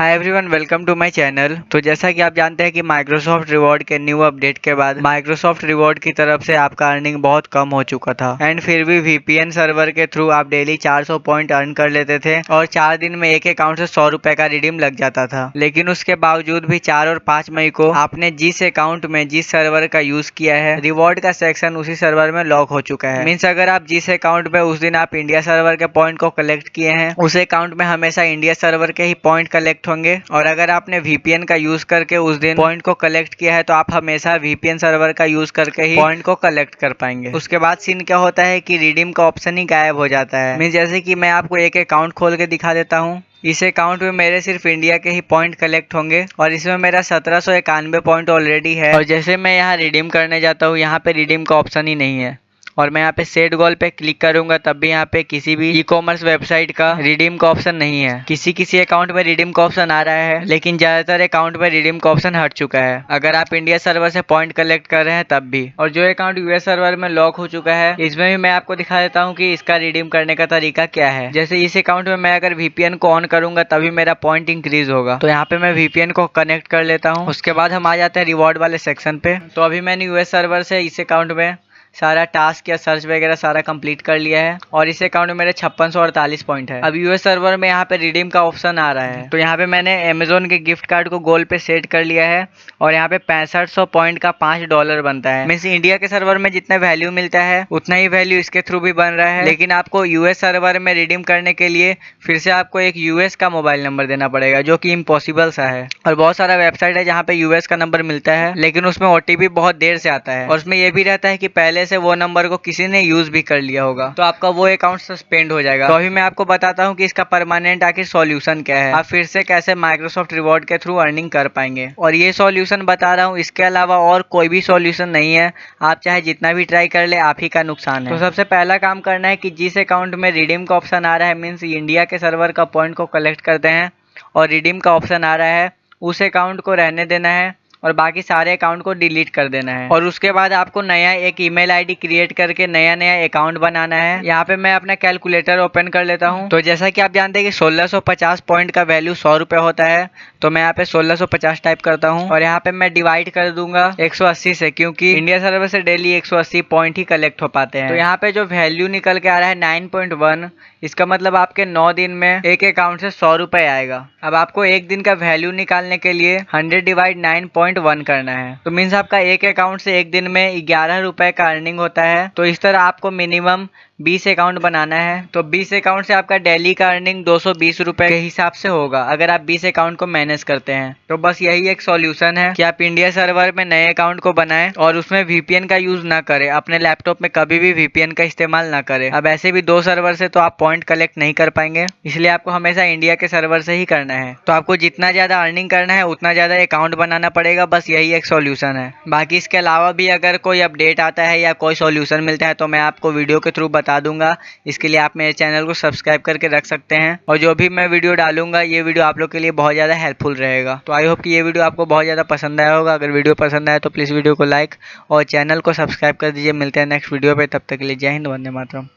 Hi everyone, welcome to my channel. तो जैसा कि आप जानते हैं कि माइक्रोसॉफ्ट रिवॉर्ड के न्यू अपडेट के बाद माइक्रोसॉफ्ट रिवॉर्ड की तरफ से आपका अर्निंग बहुत कम हो चुका था एंड फिर भी वीपीएन सर्वर के थ्रू आप डेली 400 पॉइंट अर्न कर लेते थे और 4 दिन में एक अकाउंट से 100 रुपए का रिडीम लग जाता था। लेकिन उसके बावजूद भी 4 और 5 मई को आपने जिस अकाउंट में जिस सर्वर का यूज किया है, रिवॉर्ड का सेक्शन उसी सर्वर में लॉक हो चुका है। मीन्स अगर आप जिस अकाउंट में उस दिन आप इंडिया सर्वर के पॉइंट को कलेक्ट किए हैं, उस अकाउंट में हमेशा इंडिया सर्वर के ही पॉइंट कलेक्ट होंगे। और अगर आपने वीपीएन का यूज करके उस दिन पॉइंट को कलेक्ट किया है तो आप हमेशा वीपीएन सर्वर का यूज करके ही पॉइंट को कलेक्ट कर पाएंगे। उसके बाद सीन क्या होता है कि रिडीम का ऑप्शन ही गायब हो जाता है। मीन जैसे कि मैं आपको एक अकाउंट खोल के दिखा देता हूँ। इस अकाउंट में मेरे सिर्फ इंडिया के ही पॉइंट कलेक्ट होंगे और इसमें मेरा 1791 पॉइंट ऑलरेडी है। और जैसे मैं यहाँ रिडीम करने जाता हूँ, यहाँ पे रिडीम का ऑप्शन ही नहीं है और मैं यहाँ पे सेट गोल पे क्लिक करूंगा तब भी यहाँ पे किसी भी ई कॉमर्स वेबसाइट का रिडीम का ऑप्शन नहीं है। किसी अकाउंट में रिडीम का ऑप्शन आ रहा है लेकिन ज्यादातर अकाउंट में रिडीम का ऑप्शन हट चुका है अगर आप इंडिया सर्वर से पॉइंट कलेक्ट कर रहे हैं तब भी। और जो अकाउंट यूएस सर्वर में लॉक हो चुका है, इसमें भी मैं आपको दिखा देता हूँ कि इसका रिडीम करने का तरीका क्या है। जैसे इस अकाउंट में मैं अगर वीपीएन को ऑन करूंगा तभी मेरा पॉइंट इंक्रीज होगा। तो यहाँ पे मैं वीपीएन को कनेक्ट कर लेता हूँ। उसके बाद हम आ जाते हैं रिवॉर्ड वाले सेक्शन पे। तो अभी मैंने यूएस सर्वर से इस अकाउंट में सारा टास्क या सर्च वगैरह सारा कंप्लीट कर लिया है और इस अकाउंट में मेरे 5648 पॉइंट है। अब यूएस सर्वर में यहाँ पे रिडीम का ऑप्शन आ रहा है तो यहाँ पे मैंने अमेजोन के गिफ्ट कार्ड को गोल पे सेट कर लिया है और यहाँ पे 6500 पॉइंट का $5 बनता है। मीन्स इंडिया के सर्वर में जितना वैल्यू मिलता है उतना ही वैल्यू इसके थ्रू भी बन रहा है। लेकिन आपको यूएस सर्वर में रिडीम करने के लिए फिर से आपको एक यूएस का मोबाइल नंबर देना पड़ेगा जो कि इम्पॉसिबल सा है। और बहुत सारा वेबसाइट है जहाँ पे यूएस का नंबर मिलता है लेकिन उसमें ओटीपी बहुत देर से आता है और उसमें यह भी रहता है कि पहले से वो नंबर को किसी ने यूज भी कर लिया होगा तो आपका वो अकाउंट सस्पेंड हो जाएगा। तो अभी मैं आपको बताता हूँ कि इसका परमानेंट आखिर सॉल्यूशन क्या है, आप फिर से कैसे माइक्रोसॉफ्ट रिवॉर्ड के थ्रू अर्निंग कर पाएंगे। और ये सॉल्यूशन बता रहा हूँ, इसके अलावा और कोई भी सॉल्यूशन नहीं है। आप चाहे जितना भी ट्राई कर ले आप ही का नुकसान है। तो सबसे पहला काम करना है कि जिस अकाउंट में रिडीम का ऑप्शन आ रहा है, मीन्स इंडिया के सर्वर का पॉइंट को कलेक्ट करते हैं और रिडीम का ऑप्शन आ रहा है, उस अकाउंट को रहने देना है और बाकी सारे अकाउंट को डिलीट कर देना है। और उसके बाद आपको नया एक ईमेल आईडी क्रिएट करके नया अकाउंट बनाना है। यहाँ पे मैं अपना कैलकुलेटर ओपन कर लेता हूँ। तो जैसा कि आप जानते हैं कि 1650 पॉइंट का वैल्यू 100 रुपए होता है तो मैं यहाँ पे 1650 टाइप करता हूँ और यहाँ पे मैं डिवाइड कर दूंगा 180 से, क्योंकि इंडिया सर्वर से डेली 180 पॉइंट ही कलेक्ट हो पाते हैं। तो यहाँ पे जो वैल्यू निकल के आ रहा है 9.1, इसका मतलब आपके 9 दिन में एक अकाउंट से 100 रुपए आएगा। अब आपको एक दिन का वैल्यू निकालने के लिए 100 डिवाइड 9.1 करना है। तो मीन्स आपका एक अकाउंट से एक दिन में 11 रुपए का अर्निंग होता है। तो इस तरह आपको मिनिमम 20 अकाउंट बनाना है। तो 20 अकाउंट से आपका डेली का अर्निंग 220 रुपए के हिसाब से होगा अगर आप 20 अकाउंट को मैनेज करते हैं। तो बस यही एक सॉल्यूशन है कि आप इंडिया सर्वर में नए अकाउंट को बनाएं और उसमें वीपीएन का यूज ना करें। अपने लैपटॉप में कभी भी वीपीएन का इस्तेमाल ना करें। अब ऐसे भी 2 सर्वर से तो आप पॉइंट कलेक्ट नहीं कर पाएंगे, इसलिए आपको हमेशा इंडिया के सर्वर से ही करना है। तो आपको जितना ज्यादा अर्निंग करना है उतना ज्यादा अकाउंट बनाना पड़ेगा। बस यही एक सॉल्यूशन है। बाकी इसके अलावा भी अगर कोई अपडेट आता है या कोई सॉल्यूशन मिलता है तो मैं आपको वीडियो के थ्रू बता दूंगा। इसके लिए आप मेरे चैनल को सब्सक्राइब करके रख सकते हैं और जो भी मैं वीडियो डालूंगा ये वीडियो आप लोग के लिए बहुत ज़्यादा हेल्पफुल रहेगा। तो आई होप कि ये वीडियो आपको बहुत ज़्यादा पसंद आया होगा। अगर वीडियो पसंद आया तो प्लीज़ वीडियो को लाइक और चैनल को सब्सक्राइब कर दीजिए। मिलते हैं नेक्स्ट वीडियो पे, तब तक के लिए जय हिंद, वंदे मातरम।